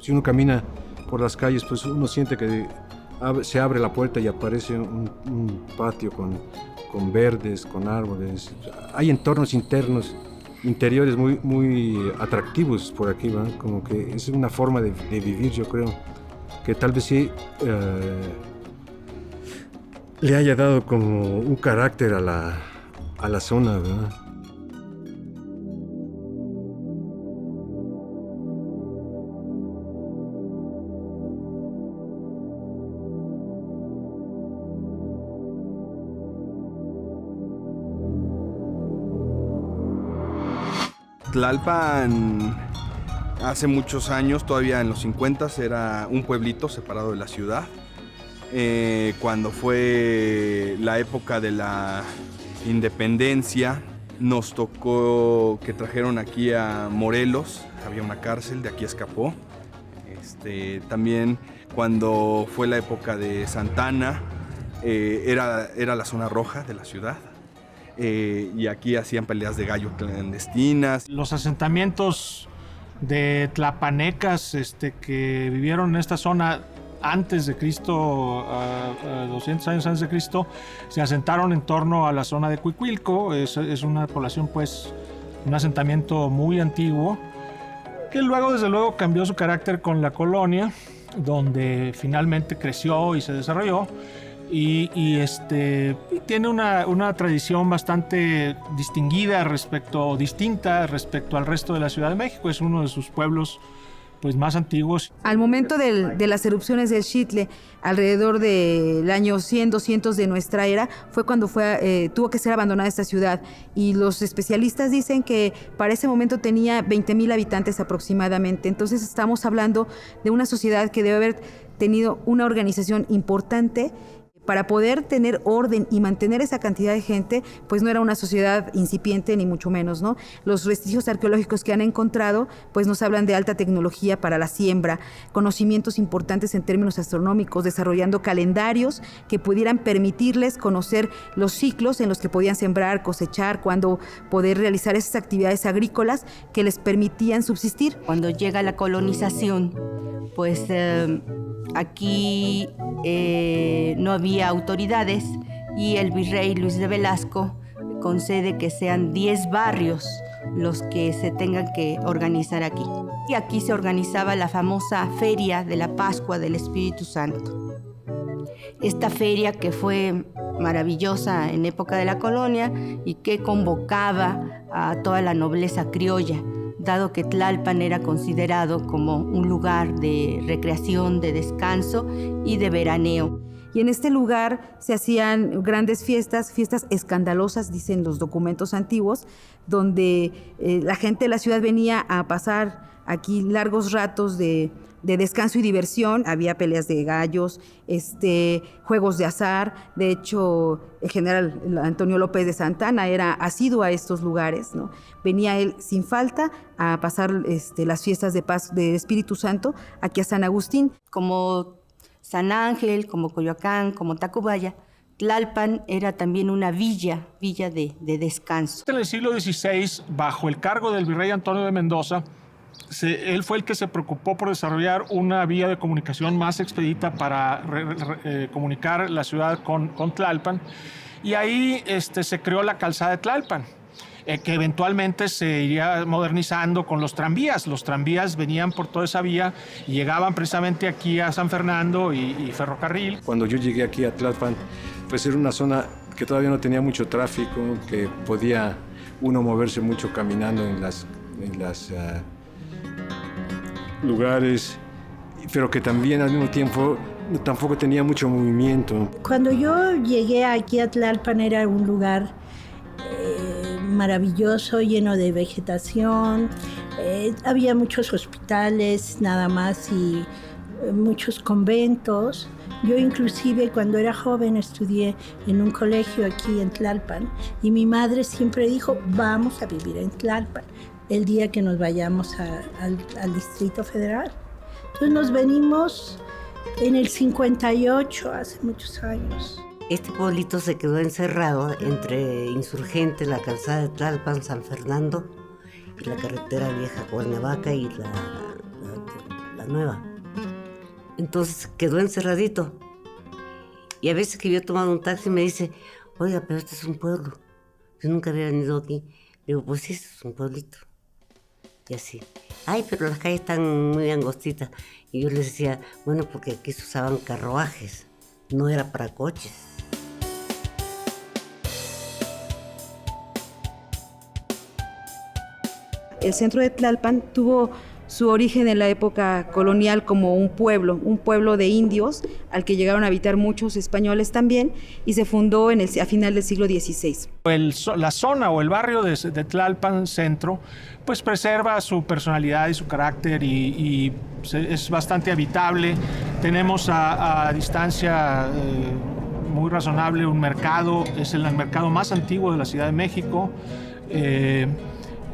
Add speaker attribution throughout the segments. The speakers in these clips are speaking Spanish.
Speaker 1: Si uno camina por las calles, pues uno siente que se abre la puerta y aparece un patio con verdes, con árboles. Hay entornos interiores muy atractivos por aquí, ¿va? Como que es una forma de vivir, yo creo, que tal vez sí le haya dado como un carácter a la zona, ¿verdad?
Speaker 2: Tlalpan hace muchos años, todavía en los 50, era un pueblito separado de la ciudad. Cuando fue la época de la independencia, nos tocó que trajeron aquí a Morelos, había una cárcel, de aquí escapó. También cuando fue la época de Santana, era la zona roja de la ciudad. Y aquí hacían peleas de gallo clandestinas.
Speaker 3: Los asentamientos de tlapanecas que vivieron en esta zona antes de Cristo, 200 años antes de Cristo, se asentaron en torno a la zona de Cuicuilco. Es una población, pues, un asentamiento muy antiguo, que luego, desde luego, cambió su carácter con la colonia, donde finalmente creció y se desarrolló. Y tiene una tradición bastante distinta respecto al resto de la Ciudad de México. Es uno de sus pueblos, pues, más antiguos.
Speaker 4: Al momento de las erupciones del Xitle, alrededor del año 100, 200 de nuestra era, fue cuando tuvo que ser abandonada esta ciudad. Y los especialistas dicen que para ese momento tenía 20,000 habitantes aproximadamente. Entonces estamos hablando de una sociedad que debe haber tenido una organización importante. Para poder tener orden y mantener esa cantidad de gente, pues no era una sociedad incipiente ni mucho menos, ¿no? Los vestigios arqueológicos que han encontrado, pues nos hablan de alta tecnología para la siembra, conocimientos importantes en términos astronómicos, desarrollando calendarios que pudieran permitirles conocer los ciclos en los que podían sembrar, cosechar, cuándo poder realizar esas actividades agrícolas que les permitían subsistir.
Speaker 5: Cuando llega la colonización, pues aquí no había autoridades y el virrey Luis de Velasco concede que sean 10 barrios los que se tengan que organizar aquí. Y aquí se organizaba la famosa Feria de la Pascua del Espíritu Santo. Esta feria, que fue maravillosa en época de la colonia y que convocaba a toda la nobleza criolla, dado que Tlalpan era considerado como un lugar de recreación, de descanso y de veraneo.
Speaker 4: Y en este lugar se hacían grandes fiestas escandalosas, dicen los documentos antiguos, donde la gente de la ciudad venía a pasar aquí largos ratos de descanso y diversión. Había peleas de gallos, juegos de azar. De hecho, el general Antonio López de Santana era asiduo a estos lugares, ¿no? Venía él sin falta a pasar las fiestas de Espíritu Santo aquí a San Agustín.
Speaker 5: Como San Ángel, como Coyoacán, como Tacubaya, Tlalpan era también una villa de descanso.
Speaker 3: En el siglo XVI, bajo el cargo del virrey Antonio de Mendoza, él fue el que se preocupó por desarrollar una vía de comunicación más expedita para comunicar la ciudad con Tlalpan. Y ahí se creó la calzada de Tlalpan, que eventualmente se iría modernizando con los tranvías. Los tranvías venían por toda esa vía y llegaban precisamente aquí a San Fernando y Ferrocarril.
Speaker 1: Cuando yo llegué aquí a Tlalpan, pues era una zona que todavía no tenía mucho tráfico, que podía uno moverse mucho caminando en las lugares, pero que también al mismo tiempo tampoco tenía mucho movimiento.
Speaker 6: Cuando yo llegué aquí a Tlalpan era un lugar maravilloso, lleno de vegetación. Había muchos hospitales nada más y muchos conventos. Yo inclusive cuando era joven estudié en un colegio aquí en Tlalpan y mi madre siempre dijo, vamos a vivir en Tlalpan el día que nos vayamos al Distrito Federal. Entonces nos venimos en el 58, hace muchos años.
Speaker 7: Este pueblito se quedó encerrado entre Insurgentes, la calzada de Tlalpan, San Fernando y la carretera vieja Cuernavaca y la la nueva. Entonces quedó encerradito. Y a veces que yo he tomado un taxi me dice, oiga, pero este es un pueblo. Yo nunca había venido aquí. Digo, pues sí, este es un pueblito. Y así. Ay, pero las calles están muy angostitas. Y yo les decía, bueno, porque aquí se usaban carruajes. No era para coches.
Speaker 4: El centro de Tlalpan tuvo su origen en la época colonial como un pueblo de indios al que llegaron a habitar muchos españoles también, y se fundó a final del siglo XVI.
Speaker 3: La zona o el barrio de Tlalpan Centro pues preserva su personalidad y su carácter y es bastante habitable. Tenemos a distancia muy razonable un mercado, es el mercado más antiguo de la Ciudad de México.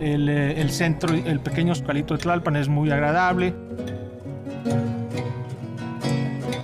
Speaker 3: El centro, el pequeño zocalito de Tlalpan es muy agradable.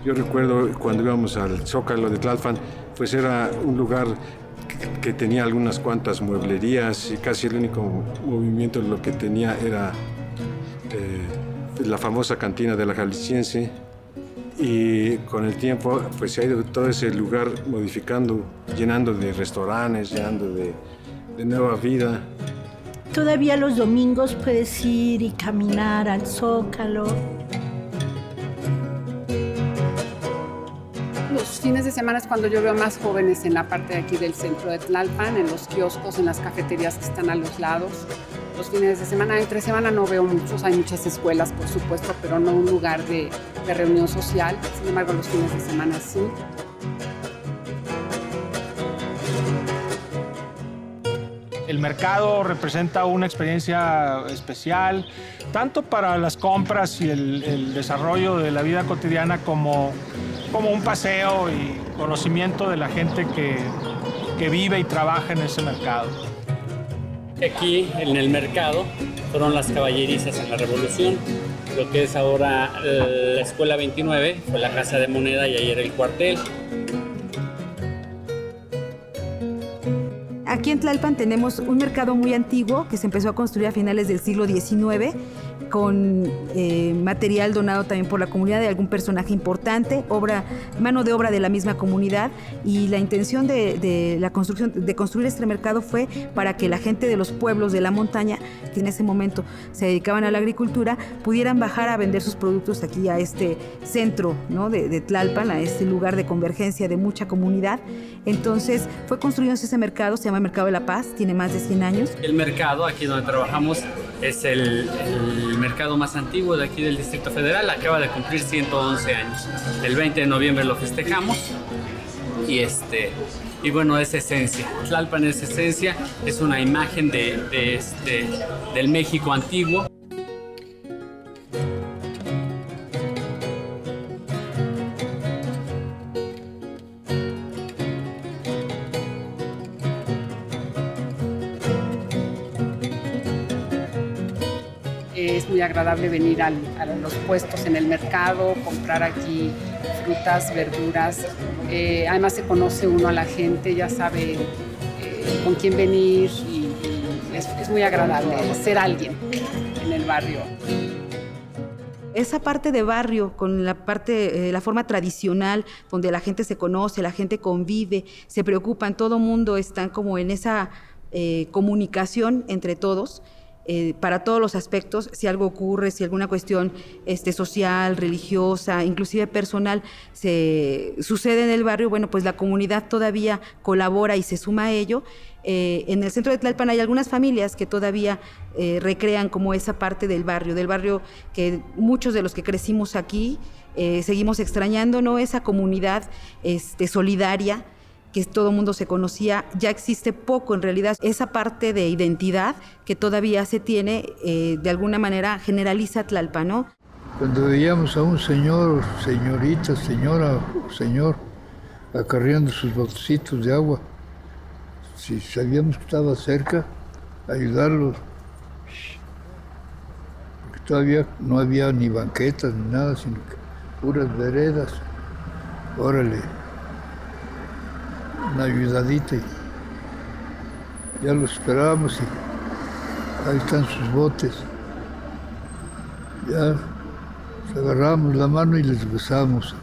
Speaker 1: Yo recuerdo cuando íbamos al Zócalo de Tlalpan, pues era un lugar que tenía algunas cuantas mueblerías y casi el único movimiento lo que tenía era la famosa cantina de la Jalisciense, y con el tiempo pues se ha ido todo ese lugar modificando, llenando de restaurantes, llenando de nueva vida.
Speaker 6: Todavía los domingos puedes ir y caminar al Zócalo.
Speaker 8: Los fines de semana es cuando yo veo más jóvenes en la parte de aquí del centro de Tlalpan, en los kioscos, en las cafeterías que están a los lados. Los fines de semana, entre semana no veo muchos, hay muchas escuelas por supuesto, pero no un lugar de reunión social. Sin embargo, los fines de semana sí.
Speaker 3: El mercado representa una experiencia especial, tanto para las compras y el desarrollo de la vida cotidiana como un paseo y conocimiento de la gente que vive y trabaja en ese mercado.
Speaker 9: Aquí en el mercado fueron las caballerizas en la Revolución. Lo que es ahora la Escuela 29 fue la Casa de Moneda y ayer el cuartel.
Speaker 4: Aquí en Tlalpan tenemos un mercado muy antiguo que se empezó a construir a finales del siglo XIX con material donado también por la comunidad de algún personaje importante, mano de obra de la misma comunidad, y la intención de construir este mercado fue para que la gente de los pueblos de la montaña, que en ese momento se dedicaban a la agricultura, pudieran bajar a vender sus productos aquí a este centro, ¿no?, de Tlalpan, a este lugar de convergencia de mucha comunidad. Entonces fue construido ese mercado, se llama Mercado de la Paz, tiene más de 100 años.
Speaker 9: El mercado aquí donde trabajamos es el mercado más antiguo de aquí del Distrito Federal, acaba de cumplir 111 años. El 20 de noviembre lo festejamos y bueno, es esencia. Tlalpan es esencia, es una imagen del México antiguo.
Speaker 8: Es muy agradable venir a los puestos en el mercado, comprar aquí frutas, verduras. Además se conoce uno a la gente, ya sabe con quién venir y es muy agradable ser alguien en el barrio.
Speaker 4: Esa parte de barrio, con la forma tradicional, donde la gente se conoce, la gente convive, se preocupan, todo mundo está como en esa comunicación entre todos. Para todos los aspectos, si algo ocurre, si alguna cuestión social, religiosa, inclusive personal, sucede en el barrio, bueno, pues la comunidad todavía colabora y se suma a ello. En el centro de Tlalpan hay algunas familias que todavía recrean como esa parte del barrio que muchos de los que crecimos aquí seguimos extrañando, ¿no? Esa comunidad solidaria, que todo el mundo se conocía. Ya existe poco en realidad esa parte de identidad que todavía se tiene, de alguna manera generaliza Tlalpan, ¿no?
Speaker 10: Cuando veíamos a un señor, señorita, señora o señor acarreando sus botecitos de agua, si sabíamos que estaba cerca, ayudarlos, porque todavía no había ni banquetas ni nada, sino que puras veredas. Órale, una ayudadita, y ya los esperábamos y ahí están sus botes. Ya Nos agarrábamos la mano y les besábamos.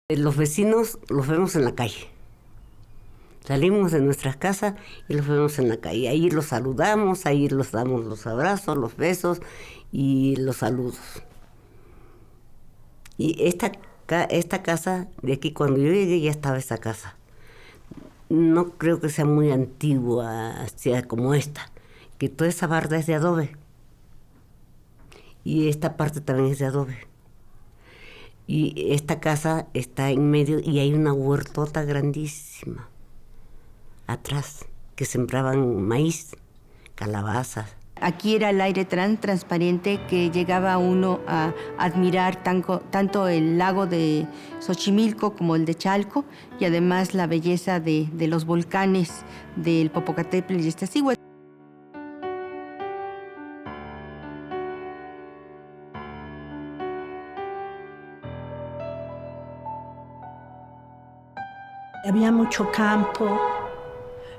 Speaker 7: Los vecinos los vemos en la calle. Salimos de nuestras casas y los vemos en la calle. Ahí los saludamos, ahí los damos los abrazos, los besos y los saludos. Y esta casa de aquí, cuando yo llegué, ya estaba esta casa. No creo que sea muy antigua, sea como esta, que toda esa barda es de adobe. Y esta parte también es de adobe. Y esta casa está en medio y hay una huertota grandísima atrás, que sembraban maíz, calabazas.
Speaker 5: Aquí era el aire tan transparente que llegaba uno a admirar tanto el lago de Xochimilco como el de Chalco, y además la belleza de los volcanes del Popocatépetl y Iztaccíhuatl.
Speaker 6: Había mucho campo.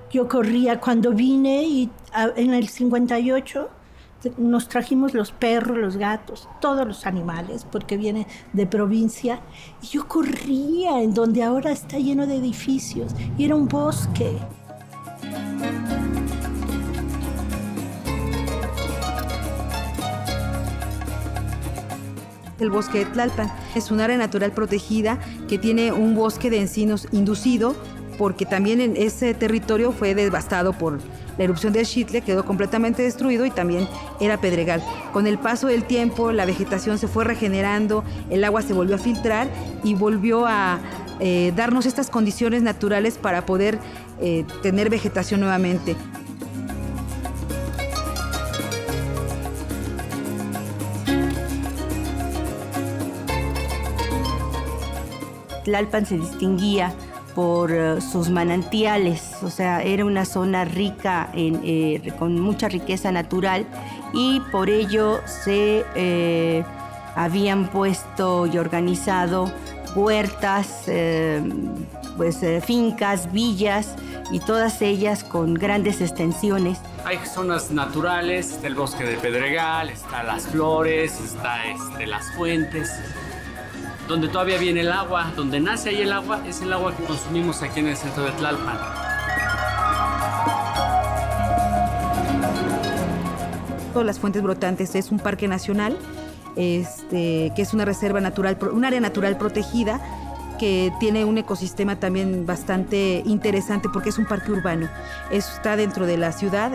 Speaker 6: Yo corría cuando vine y en el 58 nos trajimos los perros, los gatos, todos los animales, porque viene de provincia. Y yo corría en donde ahora está lleno de edificios y era un bosque.
Speaker 4: El bosque de Tlalpan es un área natural protegida que tiene un bosque de encinos inducido, porque también en ese territorio fue devastado por la erupción del Xitle, quedó completamente destruido y también era pedregal. Con el paso del tiempo, la vegetación se fue regenerando, el agua se volvió a filtrar y volvió a darnos estas condiciones naturales para poder tener vegetación nuevamente.
Speaker 5: Tlalpan se distinguía por sus manantiales, o sea, era una zona rica con mucha riqueza natural, y por ello se habían puesto y organizado huertas, fincas, villas, y todas ellas con grandes extensiones.
Speaker 9: Hay zonas naturales, está el bosque de Pedregal, está las flores, está las fuentes, donde todavía viene el agua, donde nace ahí el agua, es el agua que consumimos aquí en el centro de Tlalpan.
Speaker 4: Todas las fuentes brotantes es un parque nacional, que es una reserva natural, un área natural protegida, que tiene un ecosistema también bastante interesante porque es un parque urbano. Está dentro de la ciudad,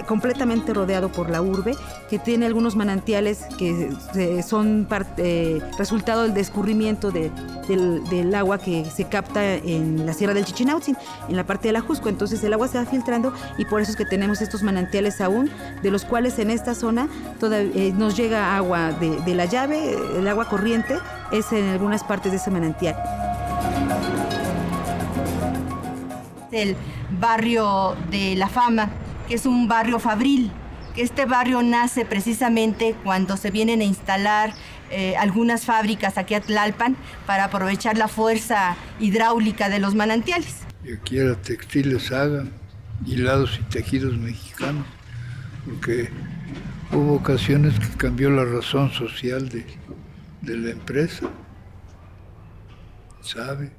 Speaker 4: completamente rodeado por la urbe, que tiene algunos manantiales que son resultado del descurrimiento del agua que se capta en la Sierra del Chichinautzin, en la parte de la Jusco. Entonces el agua se va filtrando y por eso es que tenemos estos manantiales aún, de los cuales en esta zona nos llega agua de la llave, el agua corriente es en algunas partes de ese manantial.
Speaker 5: El barrio de La Fama, que es un barrio fabril, que este barrio nace precisamente cuando se vienen a instalar algunas fábricas aquí a Tlalpan para aprovechar la fuerza hidráulica de los manantiales.
Speaker 10: Y aquí era Textiles Saga, hilados y tejidos mexicanos, porque hubo ocasiones que cambió la razón social de la empresa, ¿sabe?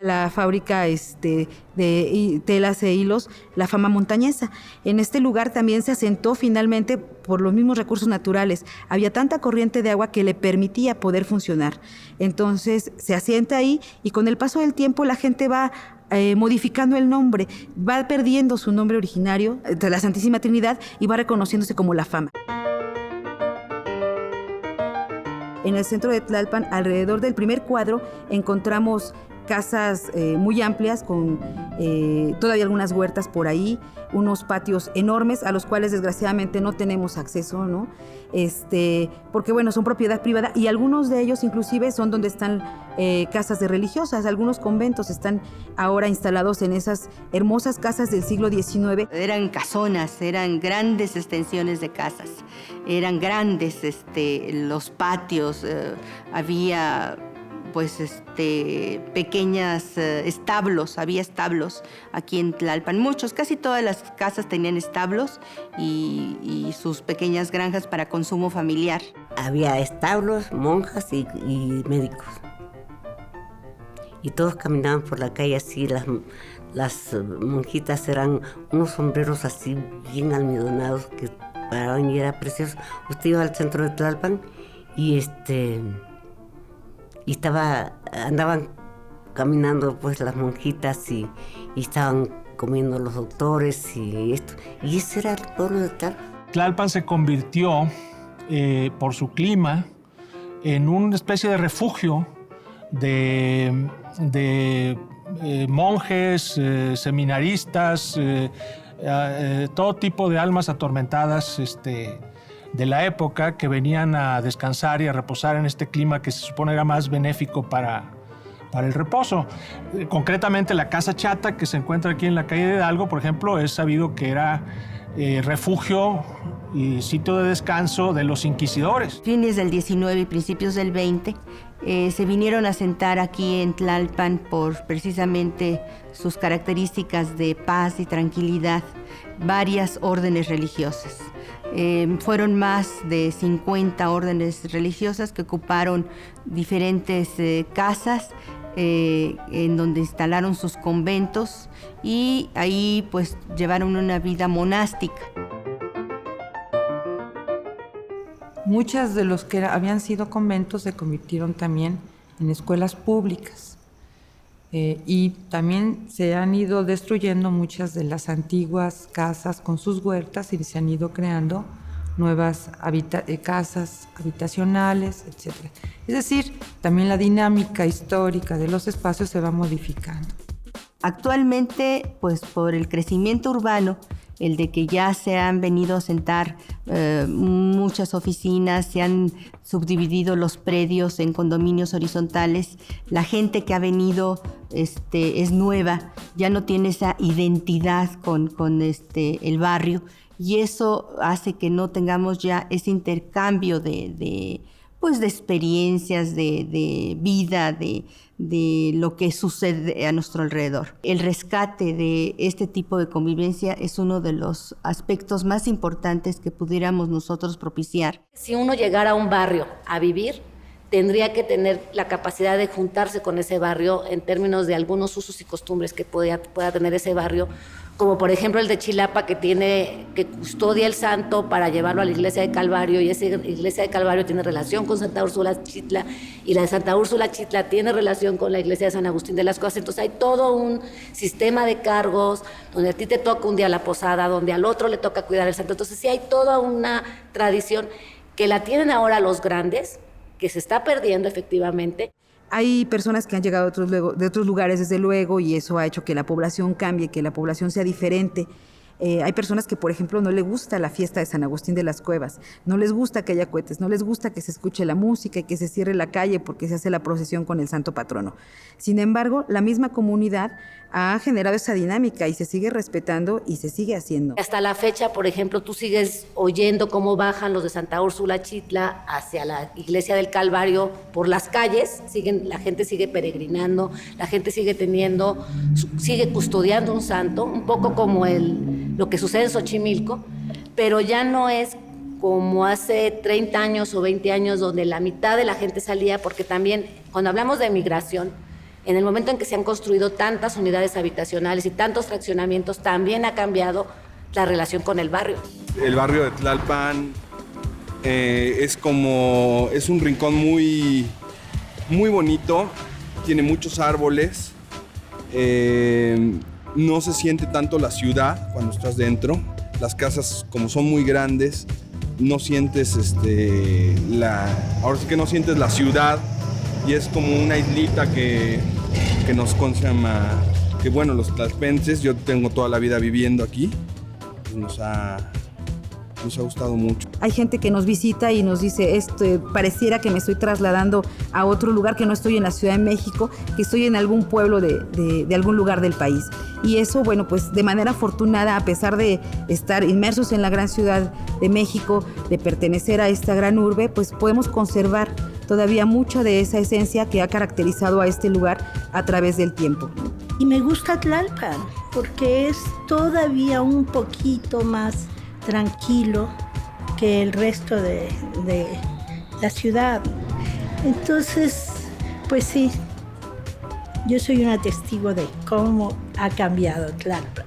Speaker 4: La fábrica de telas e hilos, La Fama Montañesa. En este lugar también se asentó finalmente por los mismos recursos naturales. Había tanta corriente de agua que le permitía poder funcionar. Entonces se asienta ahí y con el paso del tiempo la gente va modificando el nombre, va perdiendo su nombre originario de la Santísima Trinidad y va reconociéndose como La Fama. En el centro de Tlalpan, alrededor del primer cuadro, encontramos casas muy amplias con todavía algunas huertas por ahí, unos patios enormes a los cuales desgraciadamente no tenemos acceso, ¿no? Porque bueno, son propiedad privada y algunos de ellos inclusive son donde están casas de religiosas, algunos conventos están ahora instalados en esas hermosas casas del siglo XIX.
Speaker 5: Eran casonas, eran grandes extensiones de casas, eran grandes los patios, había pues pequeñas establos, había establos aquí en Tlalpan, casi todas las casas tenían establos y sus pequeñas granjas para consumo familiar.
Speaker 7: Había establos, monjas y médicos. Y todos caminaban por la calle así, las monjitas eran unos sombreros así bien almidonados que paraban y era precioso. Usted iba al centro de Tlalpan y andaban caminando pues las monjitas y estaban comiendo los doctores y esto. Y ese era el pueblo de Tlalpan.
Speaker 3: Tlalpan se convirtió, por su clima, en una especie de refugio de monjes, seminaristas, todo tipo de almas atormentadas de la época que venían a descansar y a reposar en este clima que se supone era más benéfico para el reposo. Concretamente la Casa Chata, que se encuentra aquí en la calle de Hidalgo, por ejemplo, es sabido que era refugio y sitio de descanso de los inquisidores.
Speaker 5: Fines del 19 y principios del 20 se vinieron a sentar aquí en Tlalpan por precisamente sus características de paz y tranquilidad varias órdenes religiosas. Fueron más de 50 órdenes religiosas que ocuparon diferentes casas en donde instalaron sus conventos y ahí pues llevaron una vida monástica.
Speaker 11: Muchas de los que habían sido conventos se convirtieron también en escuelas públicas y también se han ido destruyendo muchas de las antiguas casas con sus huertas y se han ido creando nuevas casas habitacionales, etc. Es decir, también la dinámica histórica de los espacios se va modificando.
Speaker 5: Actualmente, pues por el crecimiento urbano, el de que ya se han venido a sentar muchas oficinas, se han subdividido los predios en condominios horizontales, la gente que ha venido es nueva, ya no tiene esa identidad con el barrio y eso hace que no tengamos ya ese intercambio de experiencias, de vida, de lo que sucede a nuestro alrededor. El rescate de este tipo de convivencia es uno de los aspectos más importantes que pudiéramos nosotros propiciar.
Speaker 12: Si uno llegara a un barrio a vivir, tendría que tener la capacidad de juntarse con ese barrio en términos de algunos usos y costumbres que pueda tener ese barrio, como por ejemplo el de Chilapa, que custodia el santo para llevarlo a la iglesia de Calvario, y esa iglesia de Calvario tiene relación con Santa Úrsula Chitla, y la de Santa Úrsula Chitla tiene relación con la iglesia de San Agustín de las Cuevas. Entonces hay todo un sistema de cargos, donde a ti te toca un día la posada, donde al otro le toca cuidar el santo. Entonces sí hay toda una tradición que la tienen ahora los grandes, que se está perdiendo efectivamente.
Speaker 4: Hay personas que han llegado de otros lugares, desde luego, y eso ha hecho que la población cambie, que la población sea diferente. Hay personas que, por ejemplo, no les gusta la fiesta de San Agustín de las Cuevas, no les gusta que haya cohetes, no les gusta que se escuche la música y que se cierre la calle porque se hace la procesión con el santo patrono. Sin embargo, la misma comunidad ha generado esa dinámica y se sigue respetando y se sigue haciendo.
Speaker 12: Hasta la fecha, por ejemplo, tú sigues oyendo cómo bajan los de Santa Úrsula Chitla hacia la iglesia del Calvario por las calles, la gente sigue peregrinando, la gente sigue custodiando un santo, un poco como lo que sucede en Xochimilco, pero ya no es como hace 30 años o 20 años donde la mitad de la gente salía, porque también cuando hablamos de migración, en el momento en que se han construido tantas unidades habitacionales y tantos fraccionamientos, también ha cambiado la relación con el barrio.
Speaker 2: El barrio de Tlalpan es un rincón muy, muy bonito, tiene muchos árboles, no se siente tanto la ciudad cuando estás dentro. Las casas, como son muy grandes, no sientes ahora sí que no sientes la ciudad, y es como una islita que nos llama, que bueno, los tlalpenses, yo tengo toda la vida viviendo aquí, pues nos ha gustado mucho.
Speaker 4: Hay gente que nos visita y nos dice, pareciera que me estoy trasladando a otro lugar, que no estoy en la Ciudad de México, que estoy en algún pueblo de algún lugar del país. Y eso, bueno, pues de manera afortunada, a pesar de estar inmersos en la gran Ciudad de México, de pertenecer a esta gran urbe, pues podemos conservar todavía mucha de esa esencia que ha caracterizado a este lugar a través del tiempo.
Speaker 6: Y me gusta Tlalpan porque es todavía un poquito más tranquilo que el resto de la ciudad. Entonces, pues sí, yo soy una testigo de cómo ha cambiado Tlalpan.